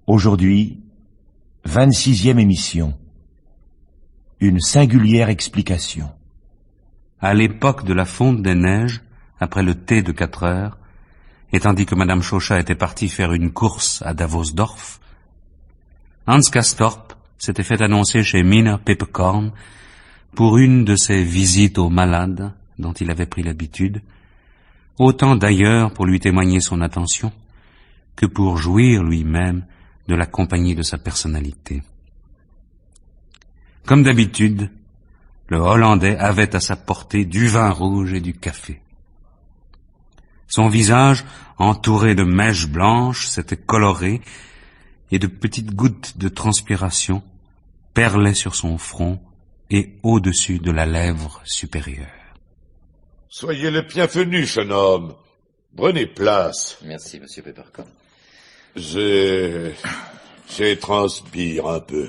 Aujourd'hui, 26e émission. Une singulière explication. À l'époque de la fonte des neiges, après le thé de 4 heures, et tandis que Madame Chauchat était partie faire une course à Davosdorf, Hans Castorp s'était fait annoncer chez Mina Peppercorn pour une de ses visites aux malades dont il avait pris l'habitude, autant d'ailleurs pour lui témoigner son attention que pour jouir lui-même de la compagnie de sa personnalité. Comme d'habitude, le Hollandais avait à sa portée du vin rouge et du café. Son visage, entouré de mèches blanches, s'était coloré et de petites gouttes de transpiration perlaient sur son front et au-dessus de la lèvre supérieure. Soyez le bienvenu, jeune homme. Prenez place. Merci, monsieur Peppercorn. Je transpire un peu.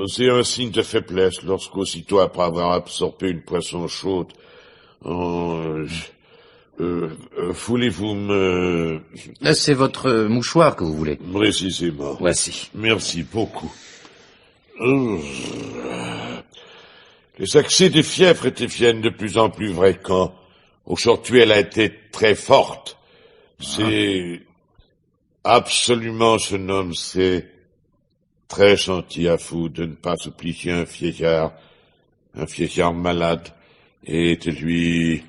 C'est un signe de faiblesse lorsqu'aussitôt après avoir absorbé une poisson chaude, voulez-vous me... C'est votre mouchoir que vous voulez. Précisément. Voici. Merci beaucoup. Les accès de fièvre deviennent de plus en plus fréquents. Aujourd'hui, elle a été très forte. C'est absolument, jeune homme, c'est très gentil à vous de ne pas oublier un vieillard malade, et de lui...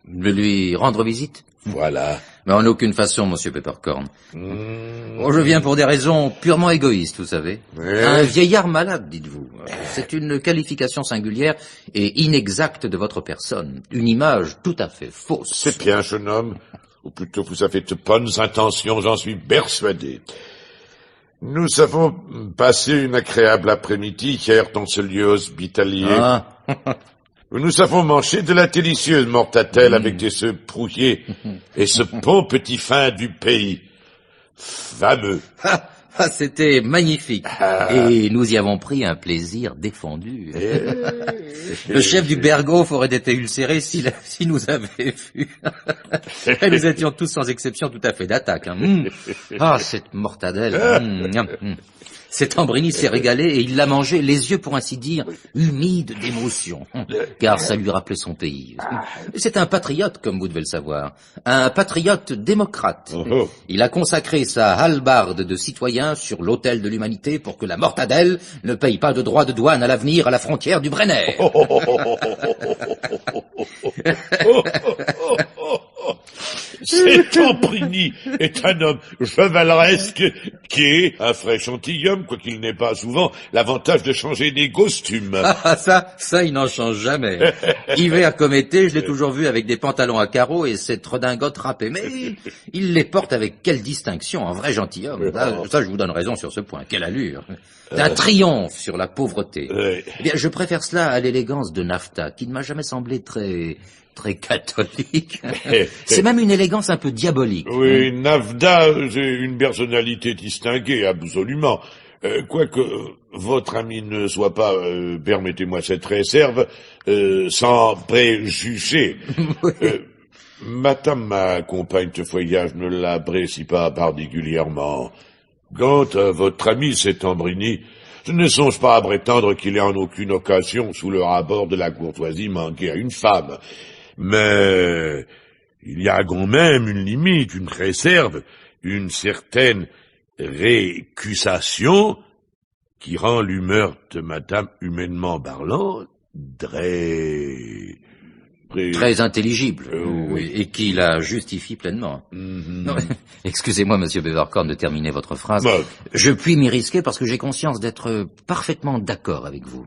De lui rendre visite? Voilà. Mais en aucune façon, monsieur Peppercorn. Je viens pour des raisons purement égoïstes, vous savez. Un vieillard malade, dites-vous. C'est une qualification singulière et inexacte de votre personne. Une image tout à fait fausse. C'est bien, jeune homme. Ou plutôt, vous avez de bonnes intentions, j'en suis persuadé. Nous avons passé une agréable après-midi hier dans ce lieu hospitalier. Où nous avons mangé de la délicieuse mortadelle avec des œufs brouillés et ce bon petit vin du pays. Fameux. C'était magnifique. Et nous y avons pris un plaisir défendu. Le chef du Berghof aurait été ulcéré s'il nous avait vus. Et nous étions tous sans exception tout à fait d'attaque. Cette mortadelle. Cet Ambrini s'est régalé et il l'a mangé, les yeux, pour ainsi dire, humides d'émotion, car ça lui rappelait son pays. C'est un patriote, comme vous devez le savoir, un patriote démocrate. Il a consacré sa hallebarde de citoyen sur l'autel de l'humanité pour que la mortadelle ne paye pas de droits de douane à l'avenir à la frontière du Brenner. Cet Ambrini est un homme chevaleresque qui est un vrai gentilhomme, quoiqu'il n'ait pas souvent l'avantage de changer des costumes. Ça, il n'en change jamais. Hiver comme été, je l'ai toujours vu avec des pantalons à carreaux et cette redingote râpée. Mais il les porte avec quelle distinction, un vrai gentilhomme. Ça, je vous donne raison sur ce point. Quelle allure. Un triomphe sur la pauvreté. Eh bien, je préfère cela à l'élégance de Nafta, qui ne m'a jamais semblé très catholique. C'est même une élégance un peu diabolique. Oui, Nafta, j'ai une personnalité distinguée, absolument. Quoique votre ami ne soit pas, permettez-moi cette réserve, sans préjugés. Madame, ma compagne de voyage, ne l'apprécie pas particulièrement. Quant à votre ami, cet Ambrini, je ne songe pas à prétendre qu'il ait en aucune occasion, sous le rapport de la courtoisie, manqué à une femme. Mais il y a quand même une limite, une réserve, une certaine récusation qui rend l'humeur de madame, humainement parlant, très intelligible, oui, et qui la justifie pleinement. Non, excusez-moi, monsieur Peppercorn, de terminer votre phrase. Je puis m'y risquer parce que j'ai conscience d'être parfaitement d'accord avec vous.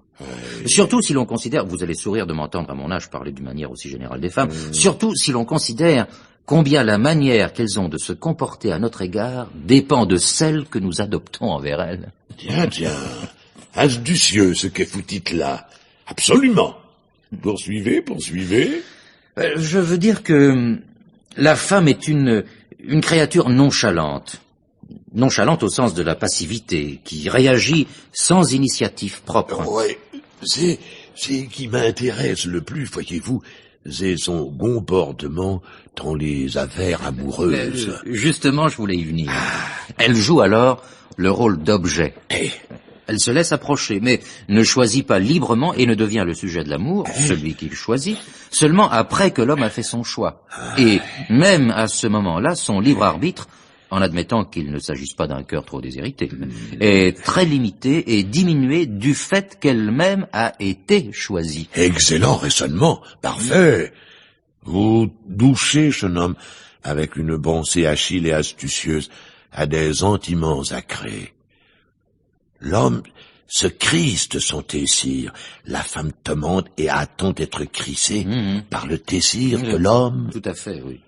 Surtout si l'on considère, vous allez sourire de m'entendre à mon âge parler d'une manière aussi générale des femmes, surtout si l'on considère combien la manière qu'elles ont de se comporter à notre égard dépend de celle que nous adoptons envers elles. Tiens, astucieux ce que vous dites là. Absolument. Poursuivez. Je veux dire que la femme est une créature nonchalante. Nonchalante au sens de la passivité, qui réagit sans initiative propre. Ouais, c'est qui m'intéresse le plus, voyez-vous. et son comportement dans les affaires amoureuses. Justement, je voulais y venir. Elle joue alors le rôle d'objet. Elle se laisse approcher, mais ne choisit pas librement et ne devient le sujet de l'amour, celui qu'il choisit, seulement après que l'homme a fait son choix. Et même à ce moment-là, son libre arbitre, en admettant qu'il ne s'agisse pas d'un cœur trop déshérité, est très limité et diminué du fait qu'elle-même a été choisie. Excellent raisonnement, parfait. Vous douchez, jeune homme, avec une pensée achille et astucieuse, à des sentiments acrés. L'homme se crise de son désir, la femme demande et attend d'être crissée par le désir de l'homme. Tout à fait, oui.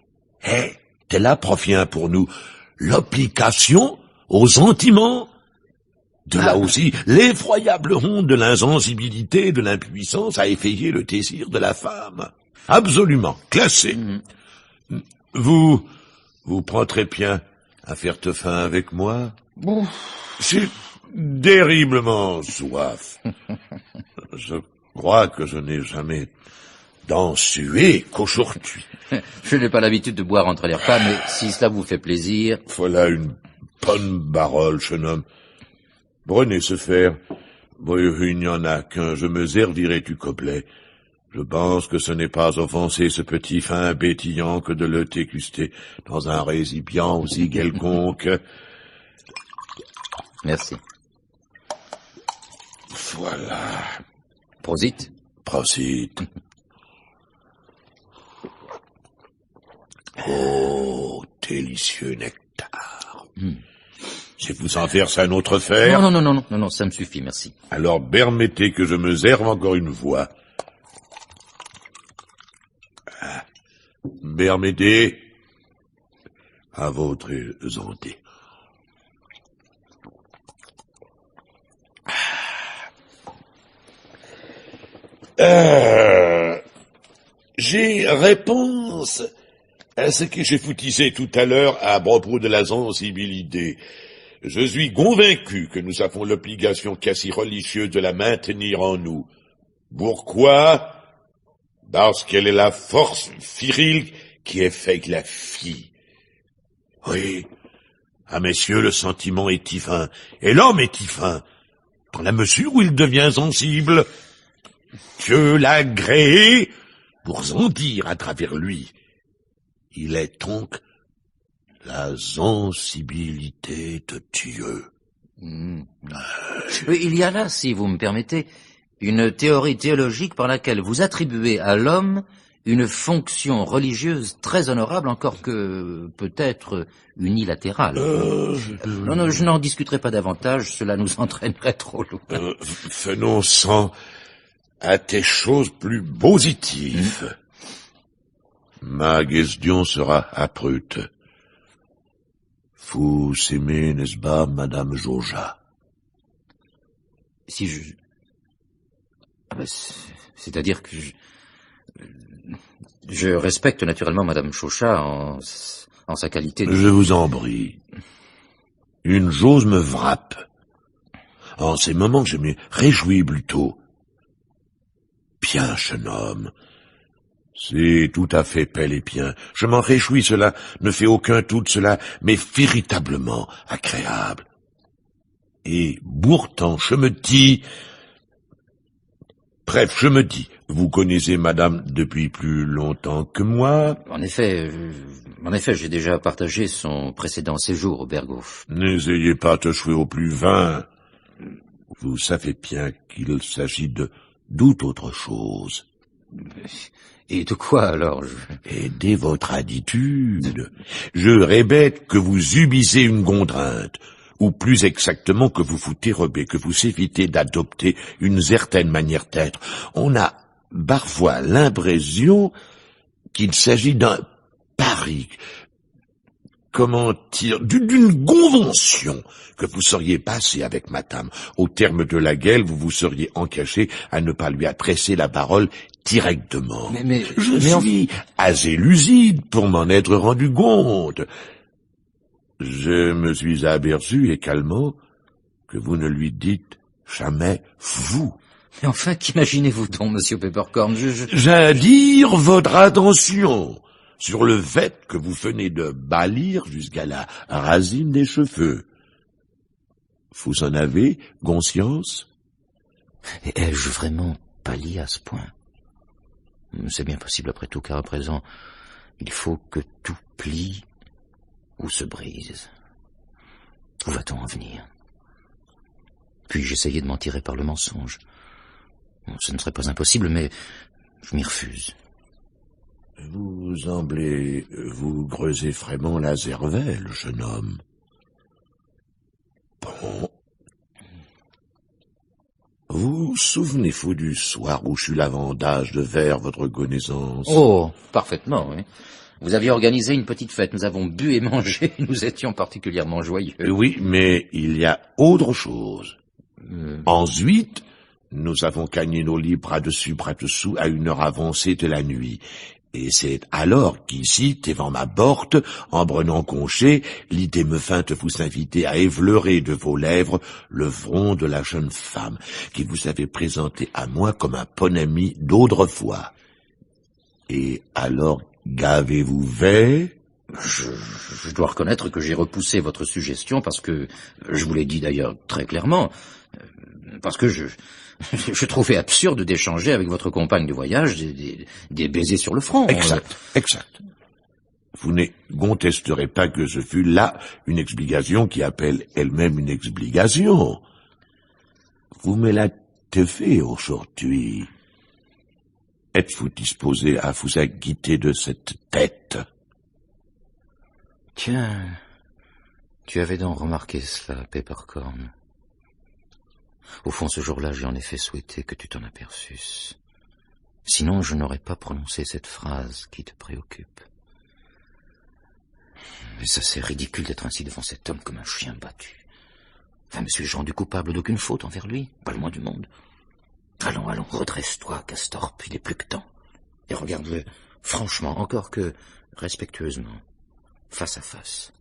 Et de là provient pour nous l'obligation aux sentiments. De là aussi, l'effroyable honte de l'insensibilité et de l'impuissance à effrayer le désir de la femme. Absolument, classé. Vous prendrez bien à faire te faim avec moi? J'ai terriblement soif. Je crois que je n'ai jamais tant sué qu'aujourd'hui. Je n'ai pas l'habitude de boire entre les repas, mais si cela vous fait plaisir... Voilà une bonne parole, jeune homme. Prenez ce fer. Il n'y en a qu'un, je me servirai du gobelet. Je pense que ce n'est pas offenser ce petit fin pétillant que de le déguster dans un récipient aussi quelconque. Merci. Voilà. Prosit. Prosit. Oh, délicieux nectar. Je vous en verse un autre fer? Non, ça me suffit, merci. Alors permettez que je me serve encore une fois. Permettez, à votre santé. J'ai réponse à ce que je vous disais tout à l'heure à propos de la sensibilité. Je suis convaincu que nous avons l'obligation quasi religieuse de la maintenir en nous. Pourquoi? Parce qu'elle est la force virile qui effraie la fille. Oui, à messieurs, le sentiment est divin, et l'homme est divin, dans la mesure où il devient sensible. Dieu l'a créé pour sentir à travers lui. Il est donc la sensibilité de Dieu. Il y a là, si vous me permettez, une théorie théologique par laquelle vous attribuez à l'homme une fonction religieuse très honorable, encore que peut-être unilatérale. Non, je n'en discuterai pas davantage, cela nous entraînerait trop loin. Venons-en à des choses plus positives. Ma question sera abrupte. Vous aimez, n'est-ce pas, Madame Jauja? Si c'est-à-dire que je respecte naturellement Madame Chauchat en sa qualité de... Je vous en prie. Une chose me frappe. En ces moments, je me réjouis plutôt. Bien, jeune homme. C'est tout à fait bel et bien. Je m'en réjouis, cela ne fait aucun doute, cela m'est véritablement agréable. Et pourtant, je me dis, vous connaissez madame depuis plus longtemps que moi? En effet, j'ai déjà partagé son précédent séjour au Berghof. N'essayez pas de jouer au plus vain. Vous savez bien qu'il s'agit de toute autre chose. Et de quoi alors? Et dès votre attitude, je répète que vous subissez une contrainte, ou plus exactement que vous vous dérobez, que vous évitez d'adopter une certaine manière d'être. On a parfois l'impression qu'il s'agit d'un pari, comment dire, d'une convention que vous seriez passée avec madame, au terme de laquelle vous vous seriez engagé à ne pas lui adresser la parole directement. Je suis assez lucide pour m'en être rendu compte. Je me suis aperçu également que vous ne lui dites jamais vous. Mais enfin, qu'imaginez-vous donc, monsieur Peppercorn? J'attire votre attention sur le fait que vous venez de bâlir jusqu'à la racine des cheveux. Vous en avez conscience? Ai-je vraiment pâli à ce point? C'est bien possible après tout, car à présent, il faut que tout plie ou se brise. Où va-t-on en venir? Puis-je essayer de m'en tirer par le mensonge? Ce ne serait pas impossible, mais je m'y refuse. Vous semblez vous creuser vraiment la cervelle, jeune homme. Bon. Vous souvenez-vous du soir où j'eus l'avantage de faire votre connaissance? Oh, parfaitement, oui. Vous aviez organisé une petite fête, nous avons bu et mangé, nous étions particulièrement joyeux. Oui, mais il y a autre chose. Ensuite, nous avons gagné nos lits bras dessus, bras dessous, à une heure avancée de la nuit. Et c'est alors qu'ici, devant ma porte, en prenant congé, l'idée me vint de vous inviter à effleurer de vos lèvres le front de la jeune femme qui vous avait présenté à moi comme un bon ami d'autrefois. Et alors, qu'avez-vous fait? Je dois reconnaître que j'ai repoussé votre suggestion parce que, je vous l'ai dit d'ailleurs très clairement, parce que je trouvais absurde d'échanger avec votre compagne de voyage des baisers sur le front. Exact. Vous ne contesterez pas que ce fût là une explication qui appelle elle-même une explication. Vous me l'avez fait aujourd'hui. Êtes-vous disposé à vous acquitter de cette tête? Tiens, tu avais donc remarqué cela, Peppercorn. Au fond, ce jour-là, j'ai en effet souhaité que tu t'en aperçusses. Sinon, je n'aurais pas prononcé cette phrase qui te préoccupe. Mais ça, c'est ridicule d'être ainsi devant cet homme comme un chien battu. Enfin, me suis-je rendu coupable d'aucune faute envers lui? Pas le moins du monde. Allons, redresse-toi, Castorp, il est plus que temps. Et regarde-le, franchement, encore que respectueusement, face à face.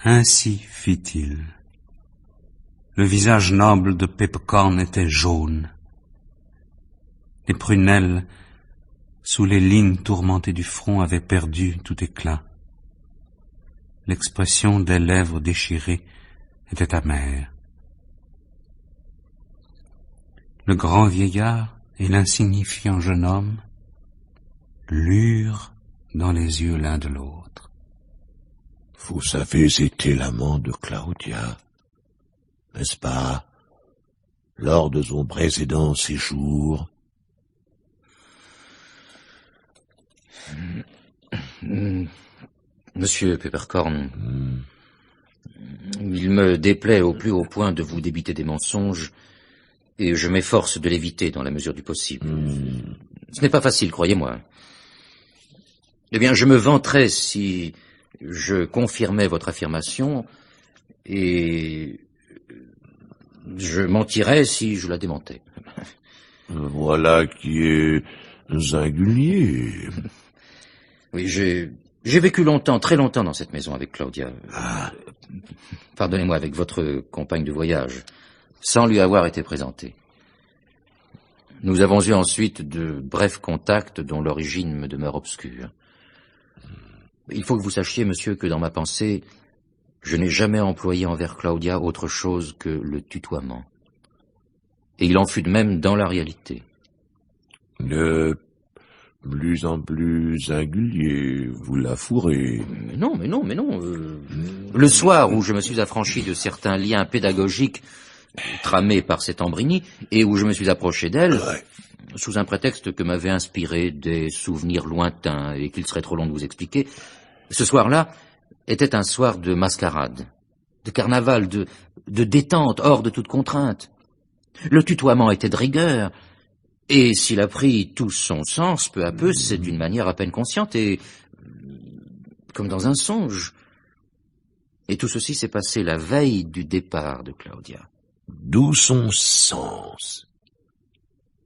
Ainsi fit-il. Le visage noble de Peppercorn était jaune. Les prunelles, sous les lignes tourmentées du front, avaient perdu tout éclat. L'expression des lèvres déchirées était amère. Le grand vieillard et l'insignifiant jeune homme lurent dans les yeux l'un de l'autre. Vous avez été l'amant de Claudia, n'est-ce pas, lors de son précédent séjour? Monsieur Peppercorn, il me déplaît au plus haut point de vous débiter des mensonges, et je m'efforce de l'éviter dans la mesure du possible. Ce n'est pas facile, croyez-moi. Eh bien, je me vanterais si je confirmais votre affirmation, et je mentirais si je la démentais. Voilà qui est singulier. Oui, j'ai vécu longtemps, très longtemps dans cette maison avec Claudia. Pardonnez-moi, avec votre compagne de voyage, sans lui avoir été présenté. Nous avons eu ensuite de brefs contacts dont l'origine me demeure obscure. Il faut que vous sachiez, monsieur, que dans ma pensée, je n'ai jamais employé envers Claudia autre chose que le tutoiement. Et il en fut de même dans la réalité. De plus en plus singulier, vous la fourrez. Mais non. Le soir où je me suis affranchi de certains liens pédagogiques tramés par cette Ambrini, et où je me suis approché d'elle, sous un prétexte que m'avaient inspiré des souvenirs lointains et qu'il serait trop long de vous expliquer, ce soir-là était un soir de mascarade, de carnaval, de détente, hors de toute contrainte. Le tutoiement était de rigueur, et s'il a pris tout son sens, peu à peu, c'est d'une manière à peine consciente et comme dans un songe. Et tout ceci s'est passé la veille du départ de Claudia. D'où son sens?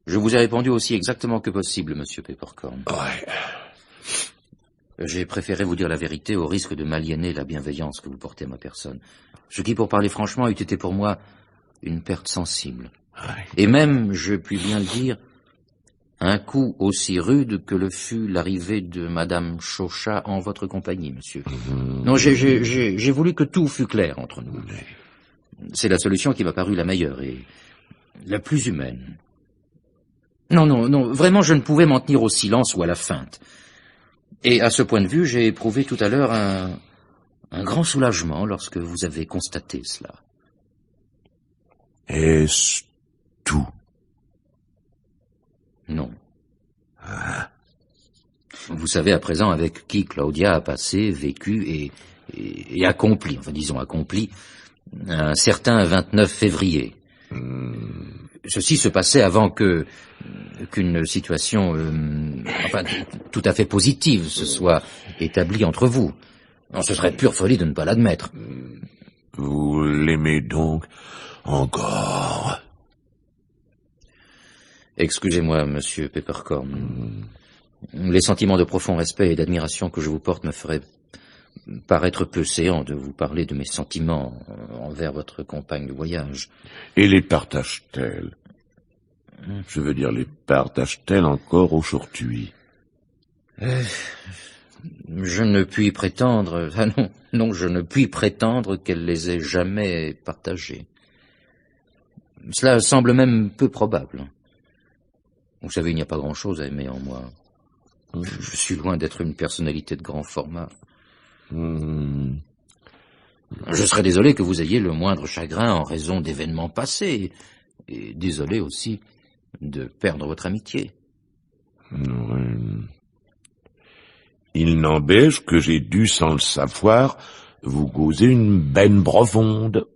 Je vous ai répondu aussi exactement que possible, monsieur Peppercorn. Ouais. J'ai préféré vous dire la vérité au risque de m'aliéner la bienveillance que vous portez à ma personne. Ce qui, pour parler franchement, eût été pour moi une perte sensible. Et même, je puis bien le dire, un coup aussi rude que le fut l'arrivée de Madame Chauchat en votre compagnie, monsieur. Non, j'ai voulu que tout fût clair entre nous. C'est la solution qui m'a paru la meilleure et la plus humaine. Non, vraiment, je ne pouvais m'en tenir au silence ou à la feinte. Et à ce point de vue, j'ai éprouvé tout à l'heure un grand soulagement lorsque vous avez constaté cela. Est-ce tout? Non. Vous savez à présent avec qui Claudia a passé, vécu et accompli, enfin disons accompli, un certain 29 février. Ceci se passait avant qu'une situation tout à fait positive se soit établie entre vous. Non, ce serait pure folie de ne pas l'admettre. Vous l'aimez donc encore? Excusez-moi, monsieur Peppercorn. Les sentiments de profond respect et d'admiration que je vous porte me feraient paraître peu séant de vous parler de mes sentiments envers votre compagne de voyage. Et les partage-t-elle? Je veux dire, les partage-t-elle encore aujourd'hui? Je ne puis prétendre... Ah non, je ne puis prétendre qu'elle les ait jamais partagés. Cela semble même peu probable. Vous savez, il n'y a pas grand-chose à aimer en moi. Je suis loin d'être une personnalité de grand format. Je serais désolé que vous ayez le moindre chagrin en raison d'événements passés, et désolé aussi de perdre votre amitié. Il n'empêche que j'ai dû, sans le savoir, vous causer une benne profonde.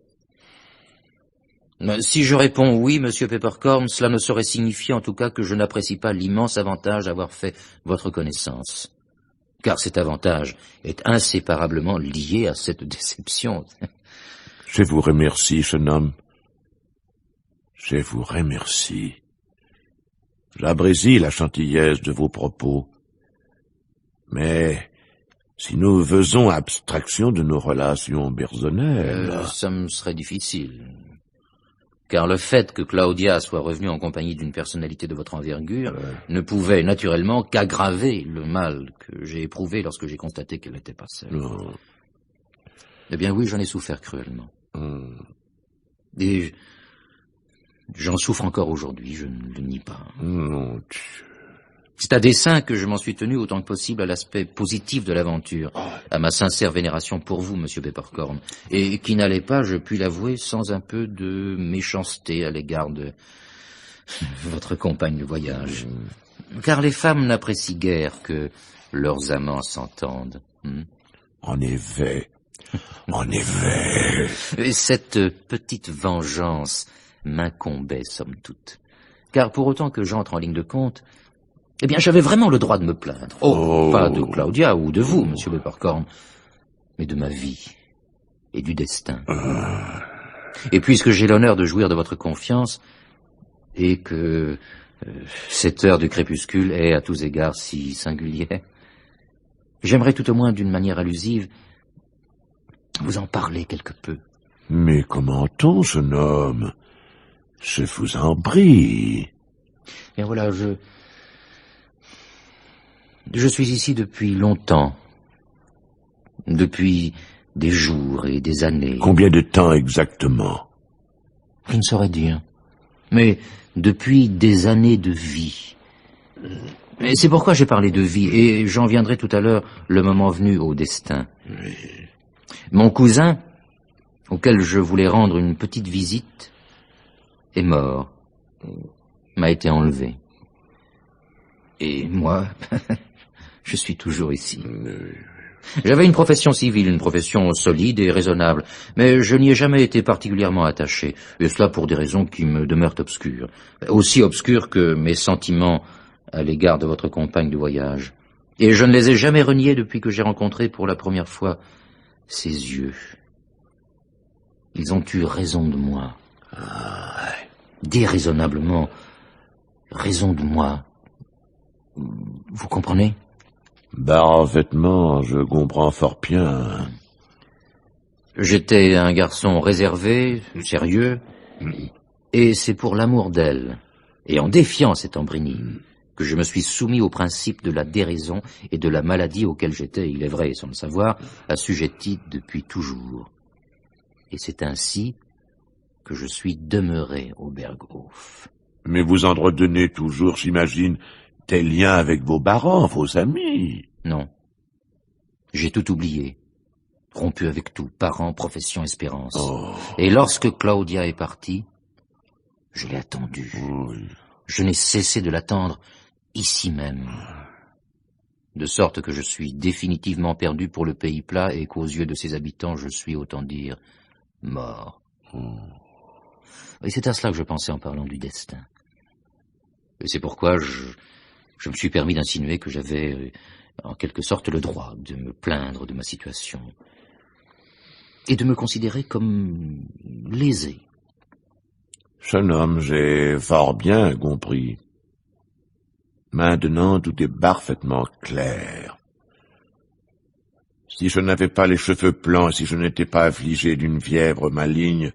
Si je réponds oui, monsieur Peppercorn, cela ne saurait signifier en tout cas que je n'apprécie pas l'immense avantage d'avoir fait votre connaissance. Car cet avantage est inséparablement lié à cette déception. Je vous remercie, jeune homme. Je vous remercie. J'apprécie la gentillesse de vos propos. Mais si nous faisons abstraction de nos relations personnelles... Ça me serait difficile. Car le fait que Claudia soit revenue en compagnie d'une personnalité de votre envergure ne pouvait naturellement qu'aggraver le mal que j'ai éprouvé lorsque j'ai constaté qu'elle n'était pas seule. Eh bien oui, j'en ai souffert cruellement. Et j'en souffre encore aujourd'hui, je ne le nie pas. C'est à dessein que je m'en suis tenu autant que possible à l'aspect positif de l'aventure, à ma sincère vénération pour vous, monsieur Peppercorn, et qui n'allait pas, je puis l'avouer, sans un peu de méchanceté à l'égard de votre compagne de voyage. Car les femmes n'apprécient guère que leurs amants s'entendent. En effet. Et cette petite vengeance m'incombait, somme toute. Car pour autant que j'entre en ligne de compte, eh bien, j'avais vraiment le droit de me plaindre. Pas de Claudia ou de vous, monsieur Peppercorn, mais de ma vie et du destin. Et puisque j'ai l'honneur de jouir de votre confiance, et que cette heure du crépuscule est à tous égards si singulière, j'aimerais tout au moins d'une manière allusive vous en parler quelque peu. Mais comment-on, jeune homme? Je vous en prie. Bien voilà, je suis ici depuis longtemps. Depuis des jours et des années. Combien de temps exactement? Je ne saurais dire. Mais depuis des années de vie. Et c'est pourquoi j'ai parlé de vie, et j'en viendrai tout à l'heure, le moment venu, au destin. Mon cousin, auquel je voulais rendre une petite visite, est mort. M'a été enlevé. Et moi, je suis toujours ici. J'avais une profession civile, une profession solide et raisonnable, mais je n'y ai jamais été particulièrement attaché, et cela pour des raisons qui me demeurent obscures. Aussi obscures que mes sentiments à l'égard de votre compagne de voyage. Et je ne les ai jamais reniés depuis que j'ai rencontré pour la première fois ses yeux. Ils ont eu raison de moi. Déraisonnablement, raison de moi. Vous comprenez? Parfaitement, je comprends fort bien. J'étais un garçon réservé, sérieux, Et c'est pour l'amour d'elle, et en défiant cette Ambrini, que je me suis soumis au principe de la déraison et de la maladie auquel j'étais, il est vrai, sans le savoir, assujetti depuis toujours. Et c'est ainsi que je suis demeuré au Berghof. Mais vous entretenez toujours, j'imagine, des liens avec vos parents, vos amis. Non. J'ai tout oublié. Rompu avec tout, parents, profession, espérance. Oh. Et lorsque Claudia est partie, je l'ai attendue. Oui. Je n'ai cessé de l'attendre ici même. De sorte que je suis définitivement perdu pour le pays plat et qu'aux yeux de ses habitants, je suis, autant dire, mort. Et c'est à cela que je pensais en parlant du destin. Et c'est pourquoi je me suis permis d'insinuer que j'avais, en quelque sorte, le droit de me plaindre de ma situation et de me considérer comme lésé. Jeune homme, j'ai fort bien compris. Maintenant, tout est parfaitement clair. Si je n'avais pas les cheveux blancs, si je n'étais pas affligé d'une fièvre maligne,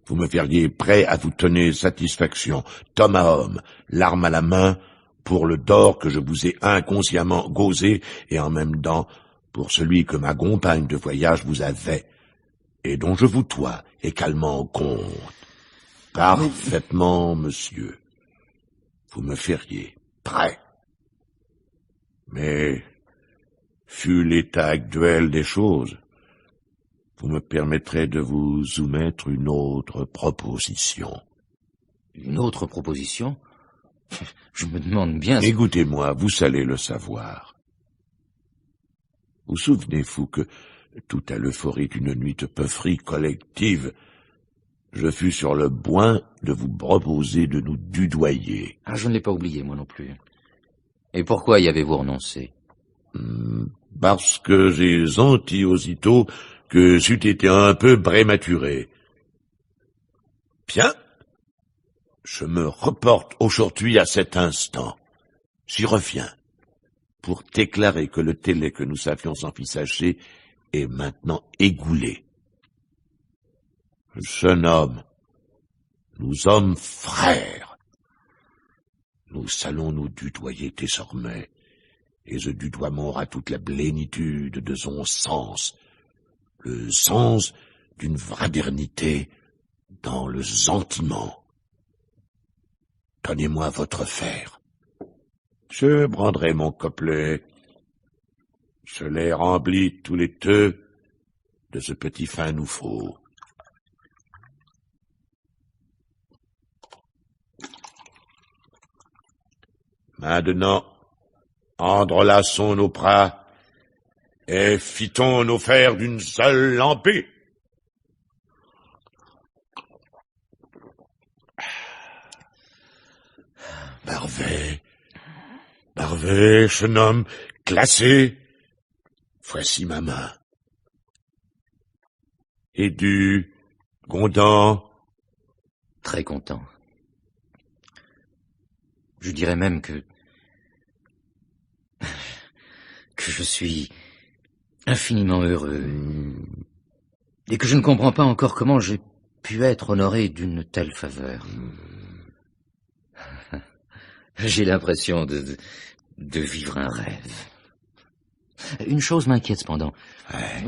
vous me verriez prêt à vous donner satisfaction, homme à homme, l'arme à la main, pour le dor que je vous ai inconsciemment gausé, et en même temps pour celui que ma compagne de voyage vous avait, et dont je vous dois également compte. Parfaitement, monsieur. Vous me feriez prêt. Mais, fût l'état actuel des choses, vous me permettrez de vous soumettre une autre proposition. Une autre proposition? Je me demande bien... Écoutez-moi, vous allez le savoir. Vous souvenez-vous que, tout à l'euphorie d'une nuit de peuverie collective, je fus sur le point de vous proposer de nous dudoyer. Ah, je ne l'ai pas oublié, moi non plus. Et pourquoi y avez-vous renoncé? Parce que j'ai senti aussitôt que c'eût été un peu prématuré. Bien, je me reporte aujourd'hui à cet instant. J'y reviens pour déclarer que le délai que nous avions envisagé est maintenant égoulé. Jeune homme, nous sommes frères. Nous allons nous dudoyer désormais, et ce dudoiement aura toute la plénitude de son sens, le sens d'une fraternité dans le sentiment. Donnez-moi votre fer. Je prendrai mon copelet. Je l'ai rempli tous les deux de ce petit fin nouveau. Maintenant, entrelaçons nos bras et fitons nos fers d'une seule lampée. Parfait, jeune homme, glacé. Voici ma main. Es-tu content? Très content. Je dirais même que je suis infiniment heureux et que je ne comprends pas encore comment j'ai pu être honoré d'une telle faveur. J'ai l'impression de vivre un rêve. Une chose m'inquiète cependant,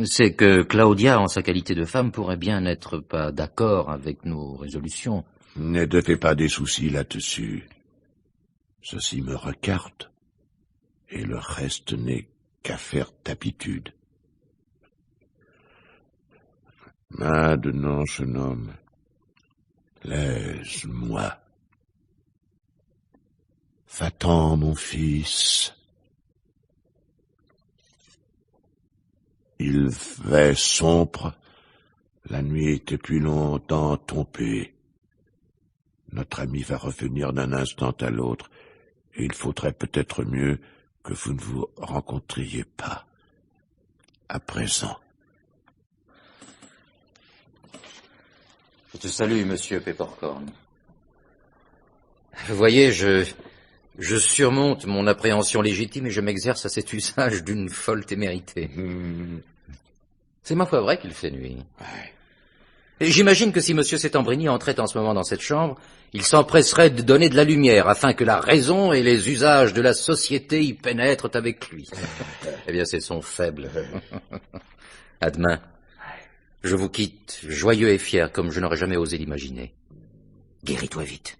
c'est que Claudia, en sa qualité de femme, pourrait bien n'être pas d'accord avec nos résolutions. Ne te fais pas des soucis là-dessus. Ceci me regarde, et le reste n'est qu'affaire d'habitude. Maintenant, jeune homme, laisse-moi. Va-t'en, mon fils. Il fait sombre, la nuit est depuis longtemps tombée. Notre ami va revenir d'un instant à l'autre, et il faudrait peut-être mieux que vous ne vous rencontriez pas à présent. Je te salue, monsieur Peppercorn. Vous voyez, je surmonte mon appréhension légitime et je m'exerce à cet usage d'une folle témérité. C'est ma foi vrai qu'il fait nuit. J'imagine que si Monsieur Settembrini entrait en ce moment dans cette chambre, il s'empresserait de donner de la lumière afin que la raison et les usages de la société y pénètrent avec lui. Eh bien, c'est son faible. À demain. Je vous quitte, joyeux et fier comme je n'aurais jamais osé l'imaginer. Guéris-toi vite.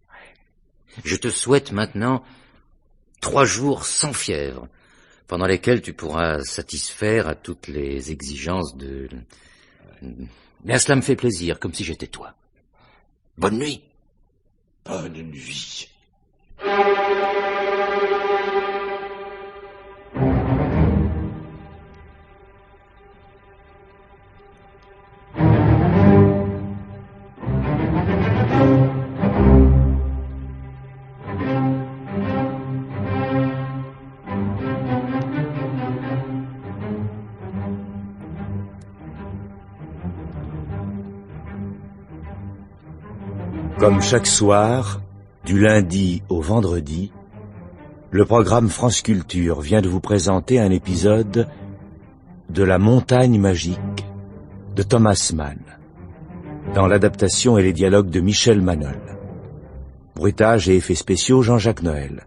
Je te souhaite maintenant 3 jours sans fièvre, pendant lesquels tu pourras satisfaire à toutes les exigences de... Bien, cela me fait plaisir, comme si j'étais toi. Bonne nuit. Bonne nuit. Comme chaque soir, du lundi au vendredi, le programme France Culture vient de vous présenter un épisode de La Montagne Magique de Thomas Mann, dans l'adaptation et les dialogues de Michel Manol. Bruitage et effets spéciaux Jean-Jacques Noël.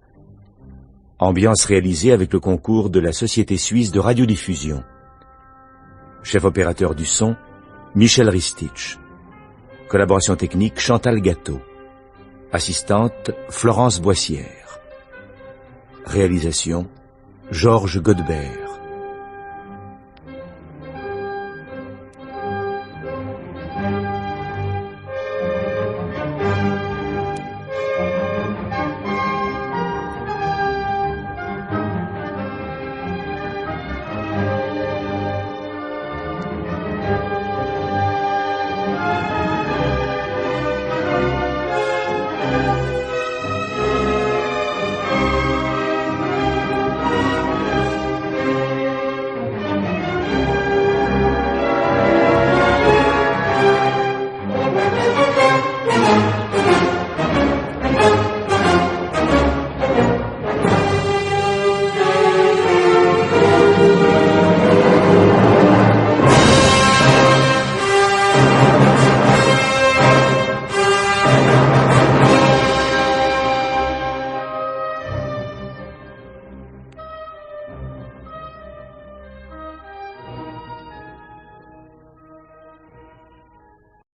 Ambiance réalisée avec le concours de la Société Suisse de Radiodiffusion. Chef opérateur du son, Michel Ristich. Collaboration technique, Chantal Gâteau. Assistante, Florence Boissière. Réalisation, Georges Godebert.